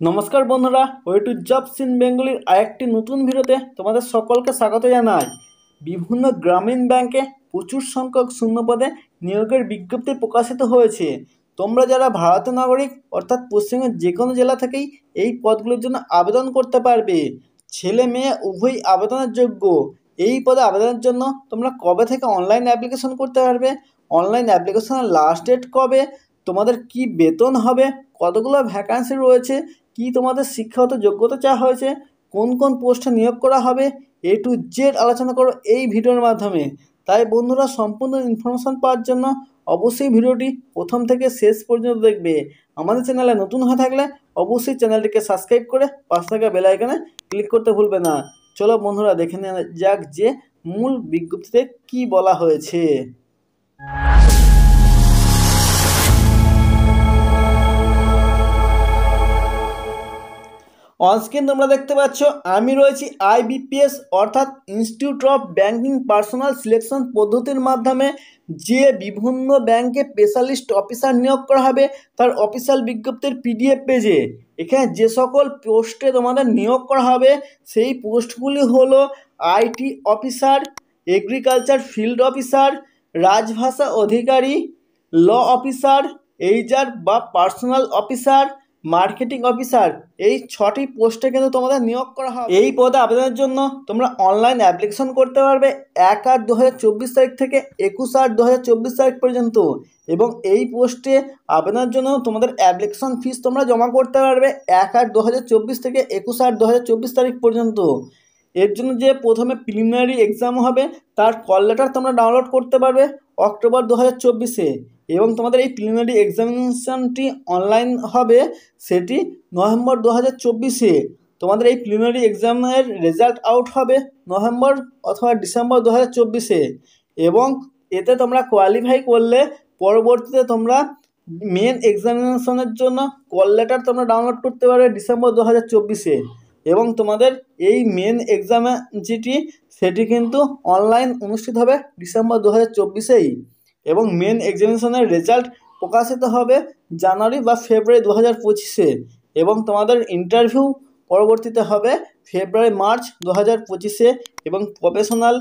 নমস্কার বন্ধুরা, way to jobs in বেঙ্গলির আরেকটি নতুন ভিডিওতে তোমাদের সকলকে স্বাগত জানাই। বিভিন্ন গ্রামীণ ব্যাংকে প্রচুর সংখ্যক শূন্যপদে নিয়োগের বিজ্ঞপ্তি প্রকাশিত হয়েছে। তোমরা যারা ভারতীয় নাগরিক অর্থাৎ পশ্চিমবঙ্গের যে কোনো জেলা থেকেই এই পদগুলোর জন্য আবেদন করতে পারবে। ছেলে মেয়ে উভয়ই আবেদনের যোগ্য। এই পদে আবেদনের জন্য তোমরা কবে থেকে অনলাইন অ্যাপ্লিকেশন করতে পারবে, অনলাইন অ্যাপ্লিকেশনের লাস্ট ডেট কবে, তোমাদের কি বেতন হবে, কতগুলো ভ্যাকান্সি রয়েছে, কি তোমাদের শিক্ষাগত যোগ্যতা চাওয়া হয়েছে, কোন কোন পোস্টে নিয়োগ করা হবে, এ টু জেড আলোচনা করো এই ভিডিওর মাধ্যমে। তাই বন্ধুরা, সম্পূর্ণ ইনফরমেশন পাওয়ার জন্য অবশ্যই ভিডিওটি প্রথম থেকে শেষ পর্যন্ত দেখবে। আমাদের চ্যানেলে নতুন হয়ে থাকলে অবশ্যই চ্যানেলটিকে সাবস্ক্রাইব করে পাশে থাকা বেল আইকনে ক্লিক করতে ভুলবে না। চলো বন্ধুরা, দেখে নেওয়া যাক যে মূল বিজ্ঞপ্তিতে কি বলা হয়েছে। অনস্ক্রিন তোমরা দেখতে পাচ্ছ, আমি রয়েছি আইবিপিএস অর্থাৎ institute of banking personal selection পদ্ধতির মাধ্যমে যে বিভিন্ন ব্যাংকে স্পেশালিস্ট অফিসার নিয়োগ করা হবে তার অফিসিয়াল বিজ্ঞপ্তির পিডিএফ পেজে এখানে যে সকল পোস্টে তোমাদের নিয়োগ করা হবে সেই পোস্টগুলি হলো IT officer, agriculture field officer, রাজভাষা অধিকারী, ল অফিসার, এইচআর বা পার্সোনাল অফিসার, মার্কেটিং অফিসার। এই 6টি পোস্টে কিন্তু তোমাদের নিয়োগ করা হবে। এই পদে আবেদনের জন্য তোমরা অনলাইন অ্যাপ্লিকেশন করতে পারবে 1/8/2024 তারিখ থেকে 21/8/2024 তারিখ পর্যন্ত। এবং এই পোস্টে আবেদনের জন্য তোমাদের অ্যাপ্লিকেশন ফিস তোমরা জমা করতে পারবে 1/8/2024 থেকে 21/8/2024 তারিখ পর্যন্ত। এর জন্য যে প্রথমে প্রিলিমিনারি এক্সাম হবে তার কল লেটার তোমরা ডাউনলোড করতে পারবে অক্টোবর 2024-এ। এবং তোমাদের এই প্রিলিমিনারি এক্সামিনেশনটি অনলাইন হবে, সেটি নভেম্বর 2024-এ। তোমাদের এই প্রিলিমিনারি এক্সামের রেজাল্ট আউট হবে নভেম্বর অথবা ডিসেম্বর 2024-এ। এবং এতে তোমরা কোয়ালিফাই করলে পরবর্তীতে তোমরা মেন এক্সামিনেশনের জন্য কল লেটার তোমরা ডাউনলোড করতে পারবে ডিসেম্বর 2024-এ। এবং তোমাদের এই মেন এক্সামে যেটি সেটি কিন্তু অনলাইন অনুষ্ঠিত হবে ডিসেম্বর 2024-এই। এবং মেন এক্সামিনেশনের রেজাল্ট প্রকাশিত হবে জানুয়ারি বা ফেব্রুয়ারি 2025-এ। এবং তোমাদের ইন্টারভিউ পরবর্তীতে হবে ফেব্রুয়ারি-মার্চ 2025-এ। এবং প্রফেশনাল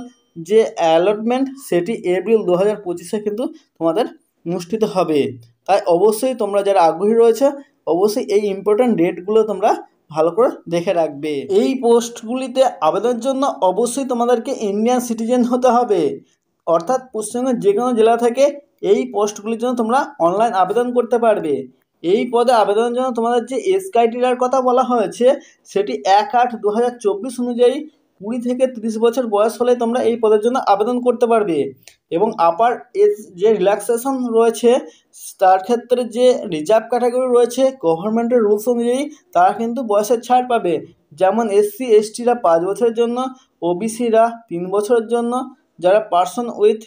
যে অ্যালটমেন্ট সেটি এপ্রিল 2025-এ কিন্তু তোমাদের অনুষ্ঠিত হবে। তাই অবশ্যই তোমরা যারা আগ্রহী রয়েছে অবশ্যই এই ইম্পর্ট্যান্ট ডেটগুলো তোমরা ভালো করে দেখে রাখবে। এই পোস্টগুলিতে আবেদনের জন্য অবশ্যই তোমাদেরকে ইন্ডিয়ান সিটিজেন হতে হবে, অর্থাৎ পশ্চিমবঙ্গের যে কোনো জেলা থেকে এই পোস্টগুলির জন্য তোমরা অনলাইন আবেদন করতে পারবে। এই পদে আবেদনের জন্য তোমাদের যে এজ ক্রাইটেরিয়ার কথা বলা হয়েছে সেটি 1/8/2024 অনুযায়ী 20 থেকে 30 বছর বয়স হলে তোমরা এই পদের জন্য আবেদন করতে পারবে। এবং আপার এজ যে রিল্যাক্সেশন রয়েছে তার ক্ষেত্রে যে রিজার্ভ ক্যাটাগরি রয়েছে গভর্নমেন্টের রুলস অনুযায়ী তারা কিন্তু বয়সের ছাড় পাবে। যেমন SC/STরা 5 বছরের জন্য, ওবিসিরা 3 বছরের জন্য, যারা পার্সন উইথ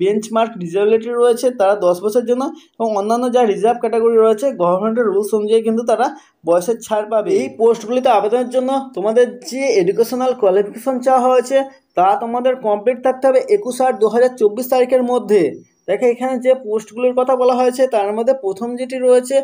বেঞ্চমার্ক ডিসেবিলিটি রয়েছে তারা 10 বছরের জন্য, এবং অন্যান্য যা রিজার্ভ ক্যাটাগরি রয়েছে গভর্নমেন্টের রুলস অনুযায়ী কিন্তু তারা বয়সের ছাড় পাবে। এই পোস্টগুলিতে আবেদনের জন্য তোমাদের যে এডুকেশনাল কোয়ালিফিকেশন চাওয়া হয়েছে তা তোমাদের কমপ্লিট থাকতে হবে 21/8/2024 তারিখের মধ্যে। দেখো এখানে যে পোস্টগুলির কথা বলা হয়েছে তার মধ্যে প্রথম যেটি রয়েছে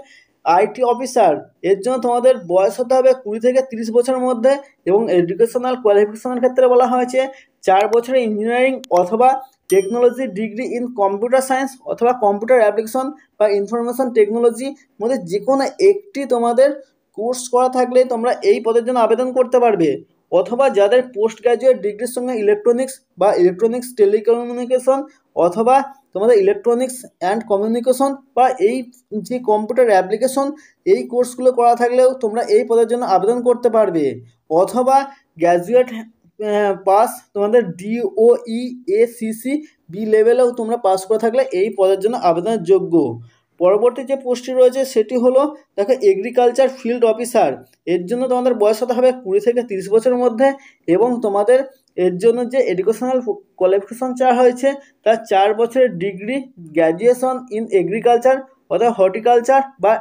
আইটি অফিসার, এর জন্য তোমাদের বয়স হতে হবে 20 থেকে 30 বছরের মধ্যে। এবং এডুকেশনাল কোয়ালিফিকেশনের ক্ষেত্রে বলা হয়েছে 4 বছরের ইঞ্জিনিয়ারিং অথবা technology degree in computer science অথবা কম্পিউটার অ্যাপ্লিকেশন বা ইনফরমেশন টেকনোলজির মধ্যে যে কোনো একটি তোমাদের কোর্স করা থাকলে তোমরা এই পদের জন্য আবেদন করতে পারবে। অথবা যাদের পোস্ট গ্র্যাজুয়েট ডিগ্রির সঙ্গে ইলেকট্রনিক্স বা ইলেকট্রনিক্স টেলিকমিউনিকেশন অথবা তোমাদের ইলেকট্রনিক্স অ্যান্ড কমিউনিকেশন বা এই যে কম্পিউটার অ্যাপ্লিকেশন এই কোর্সগুলো করা থাকলেও তোমরা এই পদের জন্য আবেদন করতে পারবে। অথবা গ্র্যাজুয়েট পাস তোমাদের DOE/ACC বি লেভেলেও তোমরা পাস করে থাকলে এই পদের জন্য আবেদনের যোগ্য। পরবর্তী যে পোস্টটি রয়েছে সেটি হলো দেখো এগ্রিকালচার ফিল্ড অফিসার, এর জন্য তোমাদের বয়স হতে হবে 20 থেকে 30 বছরের মধ্যে। এবং তোমাদের এর জন্য যে এডুকেশনাল কোয়ালিফিকেশন চাওয়া হয়েছে তার 4 বছরের ডিগ্রি গ্র্যাজুয়েশন ইন এগ্রিকালচার অথবা হর্টিকালচার বা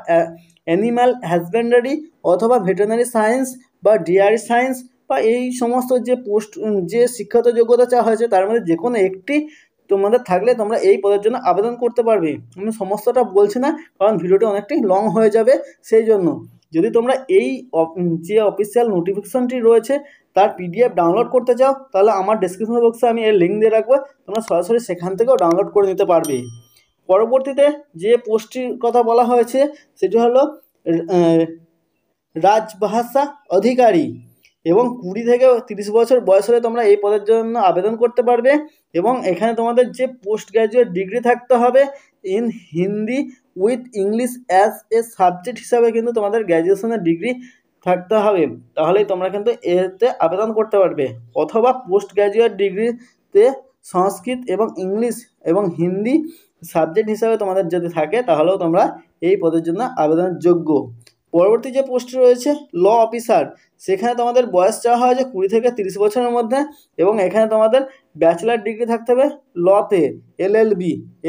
অ্যানিম্যাল হাজব্যান্ডারি অথবা ভেটেরিনারি সায়েন্স বা ডেয়ারি সায়েন্স বা এই সমস্ত যে পোস্ট যে শিক্ষাগত যোগ্যতা চাওয়া হয়েছে তার মধ্যে যে কোনো একটি তোমাদের থাকলে তোমরা এই পদের জন্য আবেদন করতে পারবে। আমি সমস্তটা বলছি না কারণ ভিডিওটি অনেকটাই লং হয়ে যাবে সেই জন্য। যদি তোমরা এই যে অফিসিয়াল নোটিফিকেশনটি রয়েছে তার পিডিএফ ডাউনলোড করতে চাও তাহলে আমার ডেসক্রিপশন বক্সে আমি এর লিঙ্ক দিয়ে রাখবো, তোমরা সরাসরি সেখান থেকেও ডাউনলোড করে নিতে পারবে। পরবর্তীতে যে পোস্টটির কথা বলা হয়েছে সেটি হলো রাজভাষা অধিকারী, এবং 20 থেকে 30 বছর বয়স হলে তোমরা এই পদের জন্য আবেদন করতে পারবে। এবং এখানে তোমাদের যে পোস্ট গ্র্যাজুয়েট ডিগ্রি থাকতে হবে in Hindi with English as a subject হিসাবে কিন্তু তোমাদের গ্র্যাজুয়েশনের ডিগ্রি থাকতে হবে, তাহলেই তোমরা কিন্তু এতে আবেদন করতে পারবে। অথবা পোস্ট গ্র্যাজুয়েট ডিগ্রিতে সংস্কৃত এবং ইংলিশ এবং হিন্দি সাবজেক্ট হিসাবে তোমাদের যদি থাকে তাহলেও তোমরা এই পদের জন্য আবেদনের যোগ্য। পরবর্তী যে পোস্ট রয়েছে ল অফিসার, সেখানে তোমাদের বয়স চাওয়া হয়েছে 20 থেকে 30 বছরের মধ্যে, এবং এখানে তোমাদের ব্যাচেলার ডিগ্রি থাকতে হবে লতে LLB,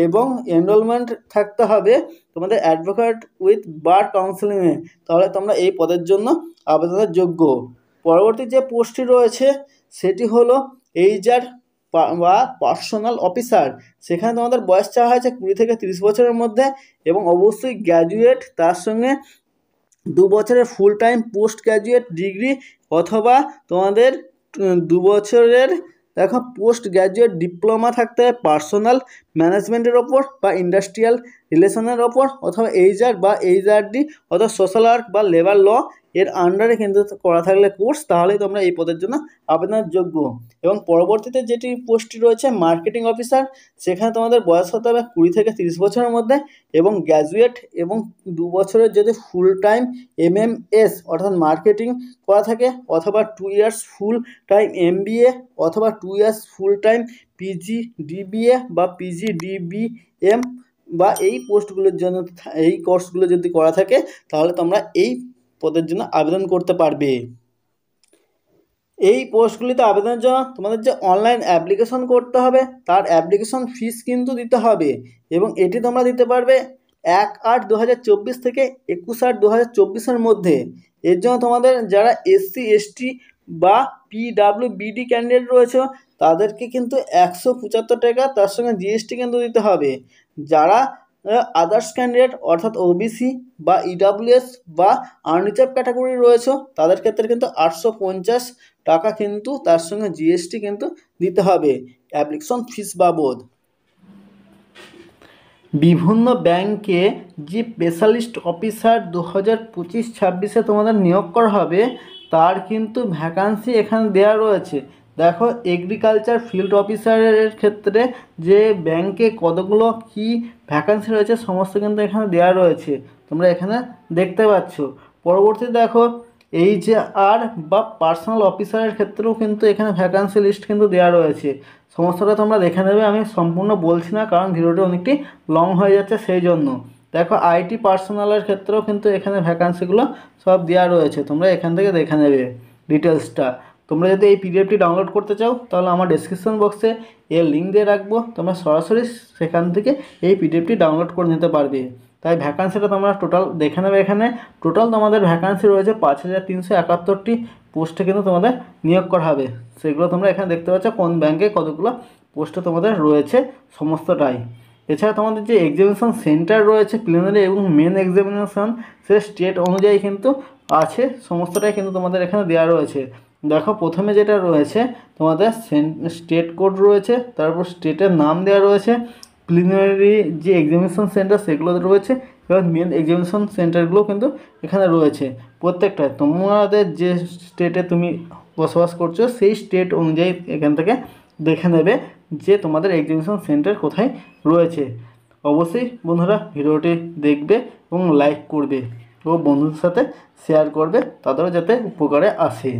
এবং এনরোলমেন্ট থাকতে হবে তোমাদের অ্যাডভোকেট উইথ বার কাউন্সিলিংয়ে, তাহলে তোমরা এই পদের জন্য আবেদনের যোগ্য। পরবর্তী যে পোস্টটি রয়েছে সেটি হলো HR বা পার্সোনাল অফিসার, সেখানে তোমাদের বয়স চাওয়া হয়েছে 20 থেকে 30 বছরের মধ্যে, এবং অবশ্যই গ্র্যাজুয়েট, তার সঙ্গে 2 বছরের full time post graduate degree, অথবা তোমাদের 2 বছরের দেখো পোস্ট গ্র্যাজুয়েট ডিপ্লোমা থাকতে হবে পার্সোনাল ম্যানেজমেন্টের ওপর বা ইন্ডাস্ট্রিয়াল রিলেশনের ওপর, অথবা HR বা HRD অথবা সোশ্যাল ওয়ার্ক বা লেবার ল এর আন্ডারে কিন্তু করা থাকলে কোর্স, তাহলেই তোমরা এই পদের জন্য আবেদনের যোগ্য। এবং পরবর্তীতে যেটি পোস্টটি রয়েছে মার্কেটিং অফিসার, সেখানে তোমাদের বয়স হতে হবে 20 থেকে 30 বছরের মধ্যে, এবং গ্র্যাজুয়েট এবং 2 বছরের যদি ফুল টাইম MMS অর্থাৎ মার্কেটিং করা থাকে, অথবা 2 ইয়ার্স ফুল টাইম MBA, অথবা 2 ইয়ার্স ফুল টাইম PGDBA বা PGDBM বা এই পোস্টগুলোর জন্য এই কোর্সগুলো যদি করা থাকে তাহলে তোমরা এই পদের জন্য আবেদন করতে পারবে। এই পোস্টগুলিতে আবেদনের জন্য তোমাদের যে অনলাইন অ্যাপ্লিকেশন করতে হবে তার অ্যাপ্লিকেশন ফিস কিন্তু দিতে হবে, এবং এটি তোমরা দিতে পারবে 1/8/2024 থেকে 21/8/2024 মধ্যে। এর জন্য তোমাদের যারা SC ST বা PWBD ক্যান্ডিডেট রয়েছে তাদেরকে কিন্তু 175 টাকা তার সঙ্গে GST কিন্তু দিতে হবে। যারা আদার্স ক্যান্ডিডেট অর্থাৎ OBC বা EWS বা আনরিজার্ভ ক্যাটাগরি রয়েছে তাদের ক্ষেত্রে কিন্তু 850 টাকা কিন্তু তার সঙ্গে GST কিন্তু দিতে হবে অ্যাপ্লিকেশন ফিস বাবদ। বিভিন্ন ব্যাংকে যে স্পেশালিস্ট অফিসার 2025-26 তোমাদের নিয়োগ করা হবে তার কিন্তু ভ্যাকান্সি এখানে দেওয়া রয়েছে। দেখো এগ্রিকালচার ফিল্ড অফিসারের ক্ষেত্রে যে ব্যাংকে কতগুলো কি ভ্যাকান্সি রয়েছে সমস্ত কিন্তু এখানে দেওয়া রয়েছে, তোমরা এখানে দেখতে পাচ্ছ। পরবর্তীতে দেখো HR বা পার্সোনাল অফিসারের ক্ষেত্রেও কিন্তু এখানে ভ্যাকান্সি লিস্ট কিন্তু দেওয়া রয়েছে, সমস্তটা তোমরা দেখে নেবে, আমি সম্পূর্ণ বলছি না কারণ ভিডিওটি অনেকটি লং হয়ে যাচ্ছে সেই জন্য। দেখো IT পার্সোনালের ক্ষেত্রেও কিন্তু এখানে ভ্যাকান্সিগুলো সব দেওয়া রয়েছে, তোমরা এখান থেকে দেখে নেবে ডিটেলসটা। তোমরা যদি এই PDFটি ডাউনলোড করতে চাও তাহলে আমার ডেসক্রিপশন বক্সে এর লিঙ্ক দিয়ে রাখবো, তোমরা সরাসরি সেখান থেকে এই PDFটি ডাউনলোড করে নিতে পারবে। তাই ভ্যাকান্সিটা তোমরা টোটাল দেখে নেবে। এখানে টোটাল তোমাদের ভ্যাকান্সি রয়েছে 5371টি পোস্টে কিন্তু তোমাদের নিয়োগ করা হবে, সেগুলো তোমরা এখানে দেখতে পাচ্ছ কোন ব্যাংকে কতগুলো পোস্টে তোমাদের রয়েছে সমস্তটাই। এছাড়া তোমাদের যে এক্সামিনেশন সেন্টার রয়েছে প্রিলিমিনারি এবং মেন এক্সামিনেশন সে স্টেট অনুযায়ী কিন্তু আছে, সমস্তটাই কিন্তু তোমাদের এখানে দেওয়া রয়েছে। দেখো প্রথমে যেটা রয়েছে তোমাদের স্টেট কোড রয়েছে, তারপর স্টেটের নাম দেওয়া রয়েছে, প্রিলিমিনারি যে এক্সামিনেশন সেন্টার সেগুলো রয়েছে, এবং মেন এক্সামিনেশন সেন্টারগুলো কিন্তু এখানে রয়েছে। প্রত্যেকটা তোমাদের যে স্টেটে তুমি বসবাস করছো সেই স্টেট অনুযায়ী এখান থেকে দেখে নেবে যে তোমাদের এক্সামিনেশন সেন্টার কোথায় রয়েছে। অবশ্যই বন্ধুরা ভিডিওটি দেখবে এবং লাইক করবে ও বন্ধুদের সাথে শেয়ার করবে, তাদেরও যাতে উপকারে আসে।